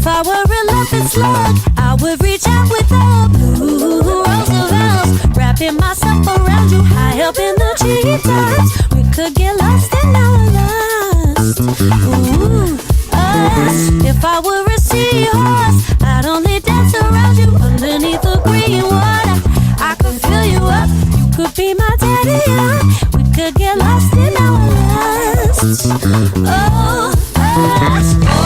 If I were a loving slug, I would reach out with the blue Roosevelts, wrapping myself around you high up in the treetops. We could get lost in our lust. Ooh, us. If I were a seahorse, I'd only dance around you underneath the green water. I could fill you up, you could be my daddy. We could get lost in our lust. Oh, us.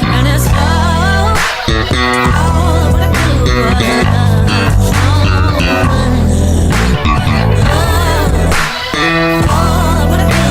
And it's all I wanna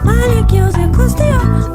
molecules and crystals.